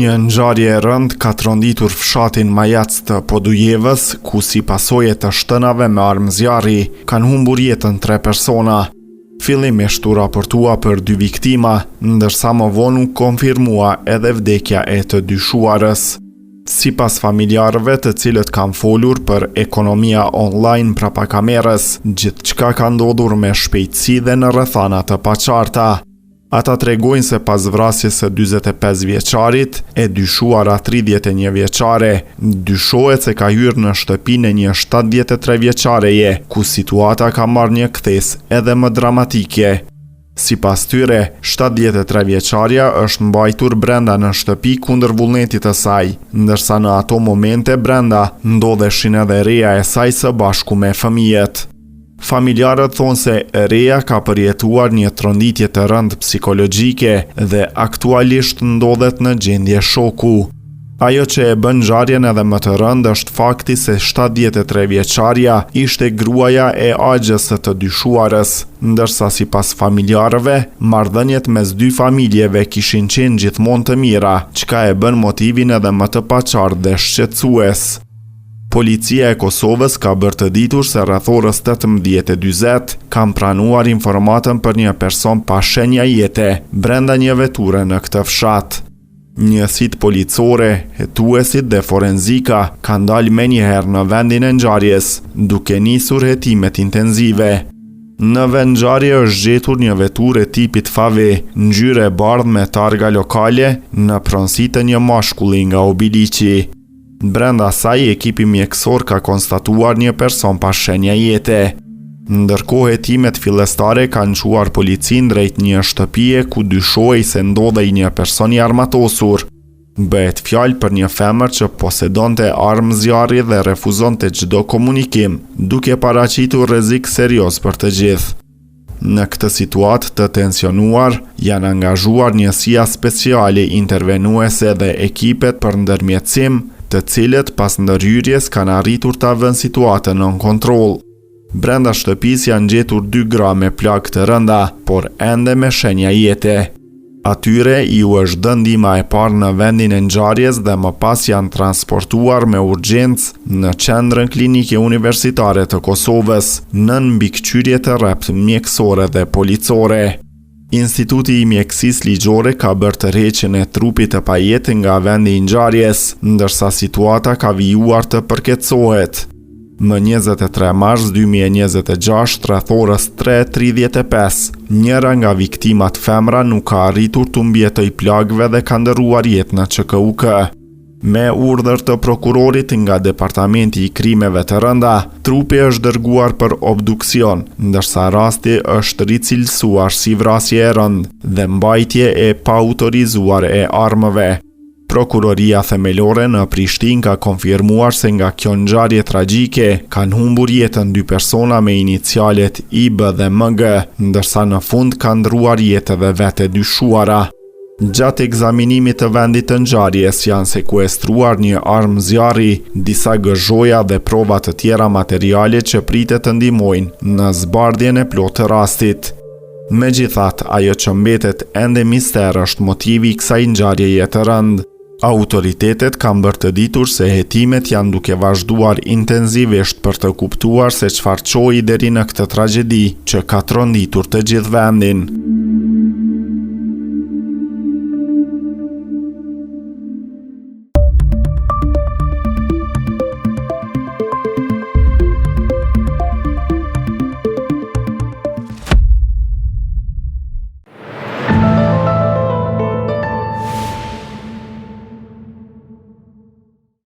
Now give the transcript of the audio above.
Një ngjarje e rëndë ka tronditur fshatin Majac të Podujevës, ku si pasojë të shtënave me armë zjarri kanë humbur jetën 3 persona. Fillimisht u raportua për 2 viktima, ndërsa më vonë u konfirmua edhe vdekja e të dyshuarës. Sipas familjarëve të cilët kanë folur për ekonomia online prapa kamerës, gjithçka ka ndodhur me shpejtësi dhe në rrethana të paqarta. Ata tregojnë se pas vrasjes së 45 vjeçarit, e dyshuara 31 vjeçare, dyshohet se ka hyrë në shtëpinë e një 73 vjeçareje, ku situata ka marrë një kthes edhe më dramatike. Sipas tyre, 73 vjeçaria është mbajtur brenda në shtëpi kundër vullnetit të saj, ndërsa në ato momente brenda ndodheshin edhe reja e saj së bashku me fëmijët. Familjarët thonë se reja ka përjetuar një tronditje të rëndë psikologjike dhe aktualisht ndodhet në gjendje shoku. Ajo që e bën ngjarjen edhe më të rëndë është fakti se 73 vjeçaria ishte gruaja e agjës së të dyshuarës, ndërsa sipas familjarëve, marrëdhëniet mes 2 familjeve kishin qenë gjithmonë të mira, çka e bën motivin edhe më të paqartë dhe shqetësues. Policia e Kosovës ka bërë të ditur se rreth orës 18:40 kanë pranuar informatën për një person pa shenja jete brenda një veture në këtë fshat. Njësitë policore, hetuesit dhe forenzika kanë dalë menjëherë në vendin e ngjarjes, duke nisur hetimet intenzive. Në vend ngjarje është gjetur një veturë tipit fave, ngjyrë e bardhë me targa lokale, në pronësi të një mashkulli nga Obiliqi. Brenda saj, ekipi mjekësor ka konstatuar një person pa shenja jete. Ndërkohë hetimet fillestare kanë çuar policin drejt një shtëpie ku dyshohej se ndodhej një person i armatosur. Bëhet fjalë për një femër që posedonte armë zjarri dhe refuzonte çdo komunikim, duke paraqitur rrezik serioz për të gjithë. Në këtë situatë të tensionuar, janë angazhuar njësia speciale intervenuese dhe ekipet për ndërmjetësim, të cilët pas ndërhyrjes kanë arritur ta vënë situatën nën kontroll. Brenda shtëpisë janë gjetur 2 gra me plagë të rënda, por ende me shenja jete. Atyre u është dhënë ndihma e parë në vendin e ngjarjes dhe më pas janë transportuar me urgjencë në Qendrën Klinike Universitare të Kosovës, nën mbikëqyrje të rrept mjekësore dhe policore. Instituti i mjekësisë ligjore ka bërë tërheqjen e trupit të pajetë nga vendi i ngjarjes, ndërsa situata ka vijuar të përkeçohet. Më 23 mars 2026, rreth orës 3:35, njëra nga viktimat femra nuk ka arritur të mbijetoj plagëve dhe ka ndërruar jetë në QKUK. Me urdhër të prokurorit nga Departamenti i Krimeve të Rënda, trupi është dërguar për obduksion, ndërsa rasti është ricilësuar si vrasje e rëndë dhe mbajtje e paautorizuar e armëve. Prokuroria themelore në Prishtinë ka konfirmuar se nga kjo ngjarje tragjike kanë humbur jetën 2 persona me inicialet IB dhe MG, ndërsa në fund kanë ndruar jetë edhe vete dyshuara. Gjatë ekzaminimit të vendit të ngjarjes janë sekuestruar një armë zjarri, disa gëzhoja dhe prova të tjera materiale që pritet të ndihmojnë në zbardhjen e plotë të rastit. Megjithatë, ajo që mbetet ende mister është motivi i kësaj ngjarjeje të rëndë. Autoritetet kanë bërë të ditur se hetimet janë duke vazhduar intenzivisht për të kuptuar se çfarë çoi deri në këtë tragjedi që ka tronditur të gjithë vendin.